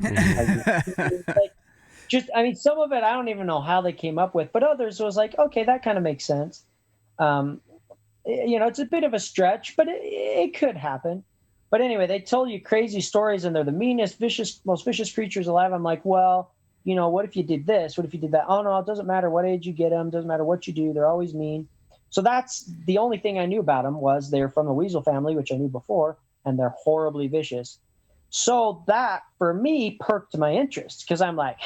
Like, I mean, some of it I don't even know how they came up with, but others was like, okay, that kind of makes sense. Um, it's a bit of a stretch, but it could happen. But anyway, they told you crazy stories, and they're the meanest, vicious, most vicious creatures alive. I'm like, well, what if you did this? What if you did that? Oh no, it doesn't matter what age you get them. Doesn't matter what you do. They're always mean. So that's the only thing I knew about them was they're from the weasel family, which I knew before, and they're horribly vicious. So that for me perked my interest because I'm like,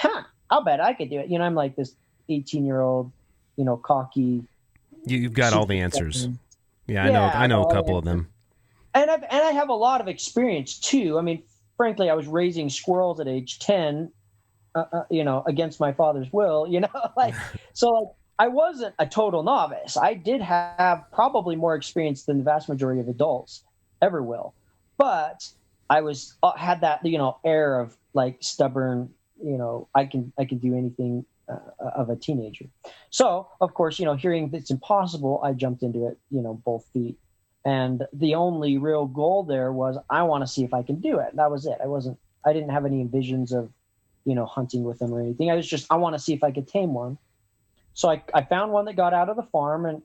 I'll bet I could do it. I'm like this 18-year-old, cocky. You've got all the answers. Yeah, Yeah, I know a couple of them. And I have a lot of experience too. I mean, frankly, I was raising squirrels at age 10, against my father's will, so I wasn't a total novice. I did have probably more experience than the vast majority of adults ever will. But I had that, air of like stubborn, I can do anything of a teenager. So, of course, hearing it's impossible, I jumped into it, both feet. And the only real goal there was I want to see if I can do it. That was it. I didn't have any visions of, hunting with them or anything. I want to see if I could tame one. So I found one that got out of the farm and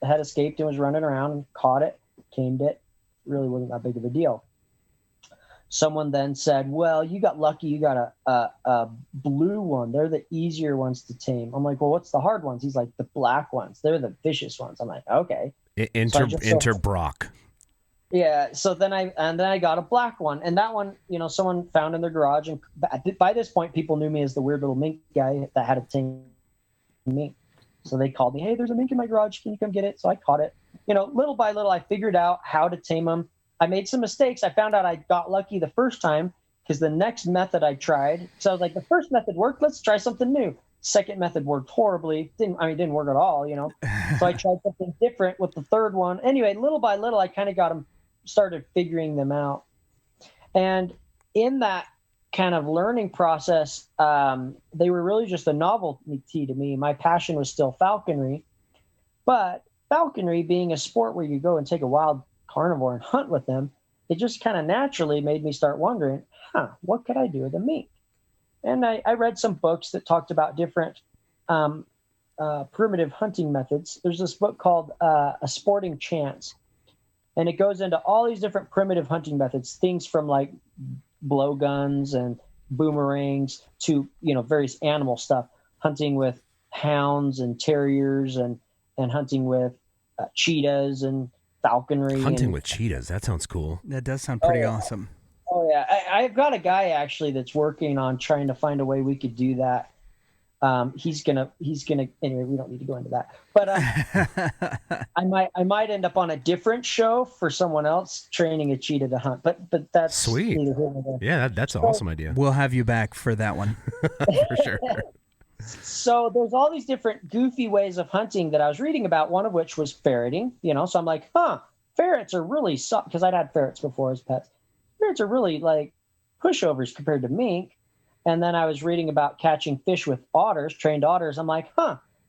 had escaped and was running around and caught it, tamed it. Really wasn't that big of a deal. Someone then said, well, you got lucky. You got a blue one. They're the easier ones to tame. I'm like, well, what's the hard ones? He's like, the black ones. They're the vicious ones. I'm like, okay. Enter Brock. Yeah. So then I got a black one, and that one, someone found in their garage. And by this point, people knew me as the weird little mink guy that had a tame mink. So they called me, hey, there's a mink in my garage. Can you come get it? So I caught it. Little by little, I figured out how to tame them. I made some mistakes. I found out I got lucky the first time because the next method I tried, so I was like, the first method worked. Let's try something new. Second method worked horribly. Didn't work at all, So I tried something different with the third one. Anyway, little by little, I kind of started figuring them out. And in that kind of learning process, they were really just a novelty to me. My passion was still falconry, but falconry being a sport where you go and take a wild carnivore and hunt with them, it just kind of naturally made me start wondering, what could I do with a mink? And I read some books that talked about different primitive hunting methods. There's this book called A Sporting Chance, and it goes into all these different primitive hunting methods, things from like blowguns and boomerangs to, various animal stuff, hunting with hounds and terriers and hunting with cheetahs and falconry. Hunting with cheetahs. That sounds cool. That does sound pretty awesome. Oh yeah. I've got a guy actually that's working on trying to find a way we could do that. He's gonna anyway, we don't need to go into that, but I might end up on a different show for someone else training a cheetah to hunt, but that's sweet. Yeah, that's an awesome idea. We'll have you back for that one. For sure. So there's all these different goofy ways of hunting that I was reading about, one of which was ferreting, so I'm like, ferrets are really soft, because I'd had ferrets before as pets. Ferrets are really like pushovers compared to mink. And then I was reading about catching fish with otters, trained otters. I'm like,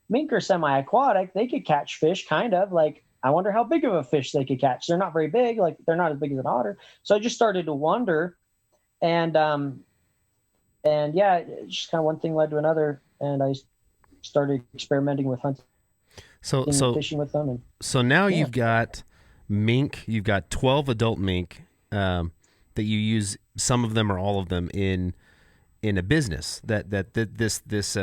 mink are semi-aquatic. They could catch fish, kind of. Like, I wonder how big of a fish they could catch. They're not very big. Like, they're not as big as an otter. So I just started to wonder. And yeah, just kind of one thing led to another. And I started experimenting with hunting and fishing with them. So now you've got mink. You've got 12 adult mink that you use. Some of them or all of them in a business this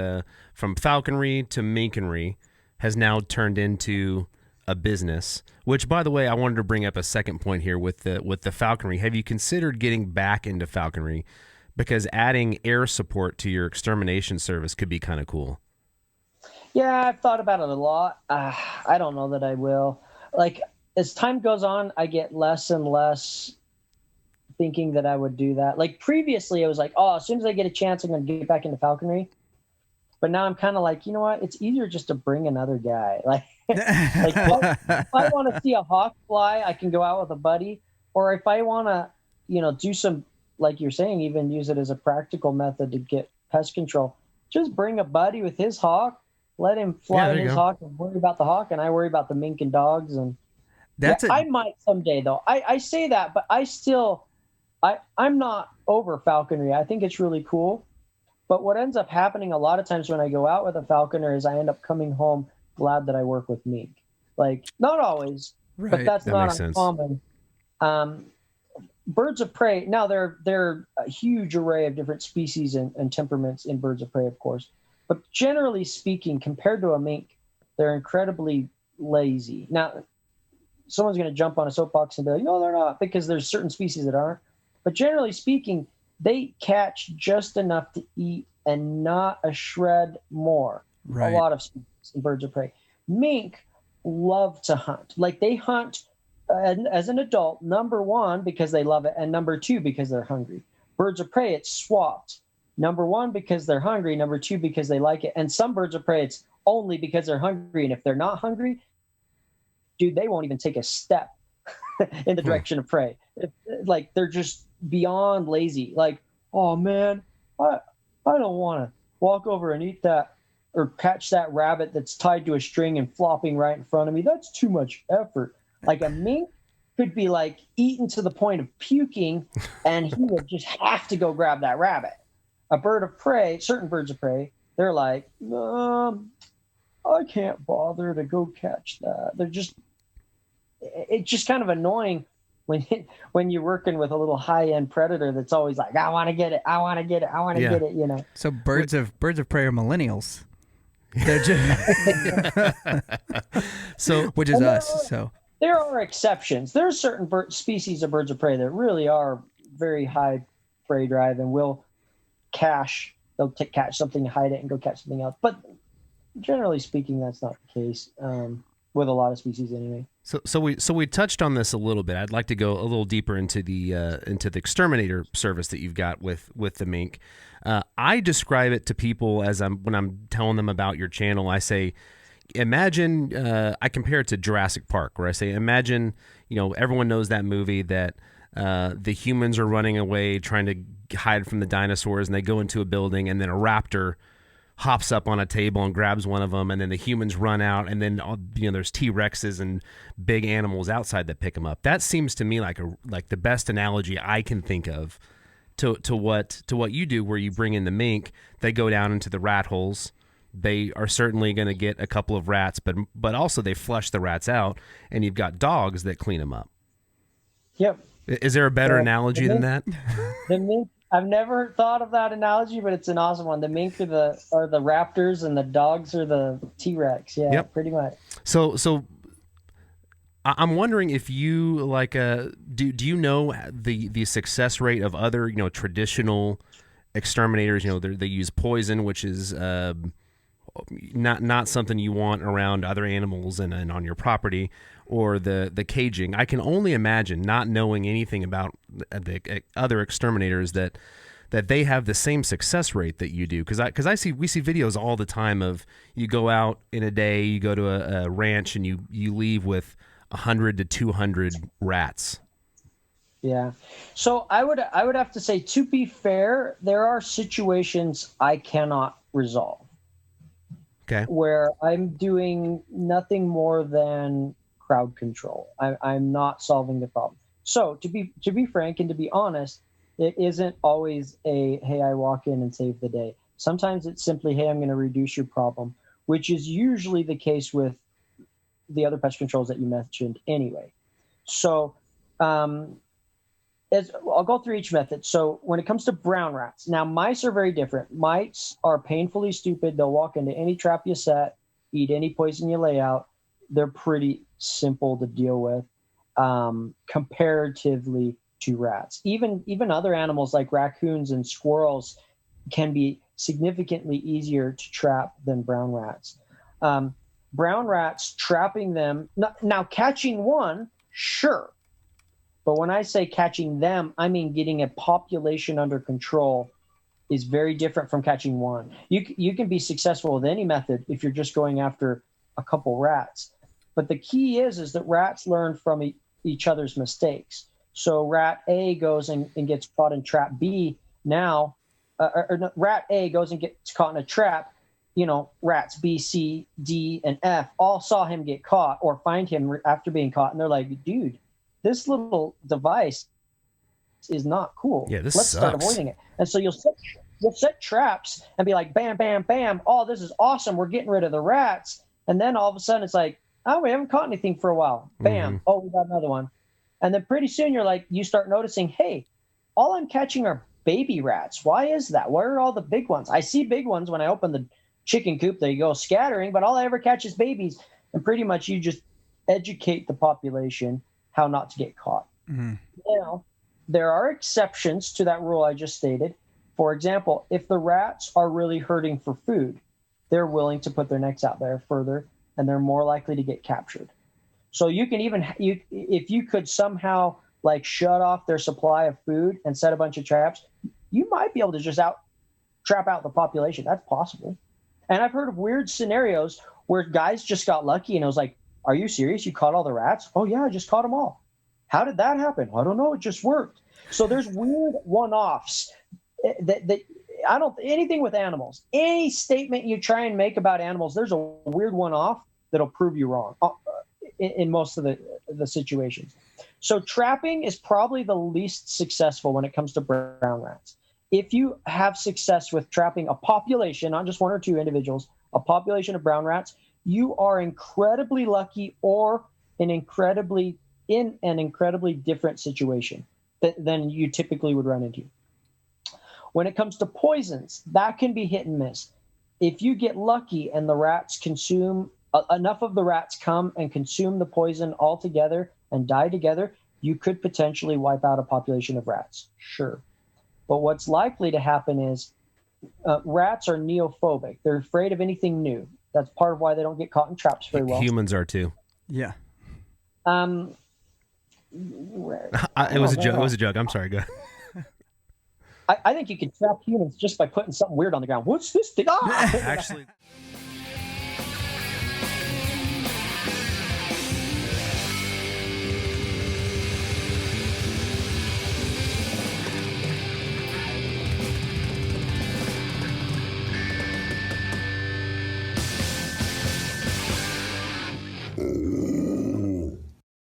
from falconry to Minkenry has now turned into a business, which, by the way, I wanted to bring up a second point here with the falconry. Have you considered getting back into falconry? Because adding air support to your extermination service could be kind of cool. Yeah, I've thought about it a lot. I don't know that I will. Like, as time goes on, I get less and less thinking that I would do that. Like, previously I was like, as soon as I get a chance, I'm going to get back into falconry. But now I'm kind of like, you know what? It's easier just to bring another guy. Like if I want to see a hawk fly, I can go out with a buddy. Or if I want to, do some, like you're saying, even use it as a practical method to get pest control, just bring a buddy with his hawk, let him fly his hawk and worry about the hawk, and I worry about the mink and dogs. And I might someday, though. I say that, but I still I'm not over falconry. I think it's really cool. But what ends up happening a lot of times when I go out with a falconer is I end up coming home glad that I work with mink. Like, not always, Right. but that's That not makes sense. uncommon. Birds of prey, now there are a huge array of different species and temperaments in birds of prey, of course. But generally speaking, compared to a mink, they're incredibly lazy. Now, someone's going to jump on a soapbox and be like, no, they're not, because there's certain species that aren't. But generally speaking, they catch just enough to eat and not a shred more. Right. A lot of species in birds of prey. Mink love to hunt. Like, they hunt as an adult, number one, because they love it, and number two, because they're hungry. Birds of prey, it's swapped. Number one, because they're hungry. Number two, because they like it. And some birds of prey, it's only because they're hungry. And if they're not hungry, dude, they won't even take a step in the direction of prey. Like, they're just beyond lazy. Like, oh man, I don't want to walk over and eat that or catch that rabbit that's tied to a string and flopping right in front of me. That's too much effort. Like, a mink could be like eaten to the point of puking, and he would just have to go grab that rabbit. A bird of prey, certain birds of prey, they're like, I can't bother to go catch that. It's just kind of annoying when you're working with a little high-end predator that's always like, I want to get it, I want to get it, I want to get it, you know. So birds of prey are millennials. They're just So, which is us. So there are exceptions. There are certain species of birds of prey that really are very high prey drive and will cache. They'll catch something, hide it, and go catch something else. But generally speaking, that's not the case with a lot of species anyway. So we touched on this a little bit. I'd like to go a little deeper into the exterminator service that you've got with the mink. I describe it to people when I'm telling them about your channel. I say, imagine, I compare it to Jurassic Park, where I say, imagine, everyone knows that movie that the humans are running away trying to hide from the dinosaurs, and they go into a building, and then a raptor hops up on a table and grabs one of them, and then the humans run out, and then there's T-Rexes and big animals outside that pick them up. That seems to me like the best analogy I can think of to what you do, where you bring in the mink. They go down into the rat holes. They are certainly going to get a couple of rats, but also they flush the rats out, and you've got dogs that clean them up. Yep. Is there a better analogy than that? The mink. I've never thought of that analogy, but it's an awesome one. The mink are the raptors, and the dogs are the T-Rex. Yeah, yep. Pretty much. So I'm wondering if you do you know the success rate of other traditional exterminators? They use poison, which is not something you want around other animals and on your property, or the caging. I can only imagine, not knowing anything about the other exterminators, that they have the same success rate that you do. Because we see videos all the time of, you go out in a day, you go to a ranch, and you leave with 100 to 200 rats. Yeah. So I would have to say, to be fair, there are situations I cannot resolve. Okay. Where I'm doing nothing more than crowd control. I'm not solving the problem. So to be frank and to be honest, it isn't always hey, I walk in and save the day. Sometimes it's simply, hey, I'm going to reduce your problem, which is usually the case with the other pest controls that you mentioned anyway. So I'll go through each method. So when it comes to brown rats, now mice are very different. Mice are painfully stupid. They'll walk into any trap you set, eat any poison you lay out. They're pretty simple to deal with comparatively to rats. Even other animals like raccoons and squirrels can be significantly easier to trap than brown rats. Brown rats, trapping them, now catching one, sure. But when I say catching them, I mean getting a population under control is very different from catching one. You can be successful with any method if you're just going after a couple rats. But the key is that rats learn from each other's mistakes. So rat A goes and gets caught in trap B. Now, rat A goes and gets caught in a trap. Rats B, C, D, and F all saw him get caught or find him after being caught. And they're like, dude, this little device is not cool. Yeah, this Let's start sucks. avoiding it. And so you'll set traps and be like, bam, bam, bam. Oh, this is awesome. We're getting rid of the rats. And then all of a sudden it's like, oh, we haven't caught anything for a while. Bam. Oh, we got another one. And then pretty soon you start noticing, hey, all I'm catching are baby rats. Why is that? Where are all the big ones? I see big ones when I open the chicken coop. They go scattering, but all I ever catch is babies. And pretty much you just educate the population how not to get caught. Mm-hmm. Now, there are exceptions to that rule I just stated. For example, if the rats are really hurting for food, they're willing to put their necks out there further, and they're more likely to get captured. So you can even, if you could somehow like shut off their supply of food and set a bunch of traps, you might be able to just trap out the population. That's possible. And I've heard of weird scenarios where guys just got lucky and it was like, are you serious? You caught all the rats? Oh yeah, I just caught them all. How did that happen? I don't know. It just worked. So there's weird one-offs that I don't, anything with animals, any statement you try and make about animals, there's a weird one-off that'll prove you wrong in most of the situations. So trapping is probably the least successful when it comes to brown rats. If you have success with trapping a population, not just one or two individuals, a population of brown rats, you are incredibly lucky or in an incredibly different situation than you typically would run into. When it comes to poisons, that can be hit and miss. If you get lucky and the rats consume, enough of the rats come and consume the poison all together and die together, you could potentially wipe out a population of rats. Sure. But what's likely to happen is rats are neophobic. They're afraid of anything new. That's part of why they don't get caught in traps very well. Humans are too. Yeah. It was a joke. It was a joke. I'm sorry. Go ahead. I think you can trap humans just by putting something weird on the ground. What's this thing? Ah! Actually.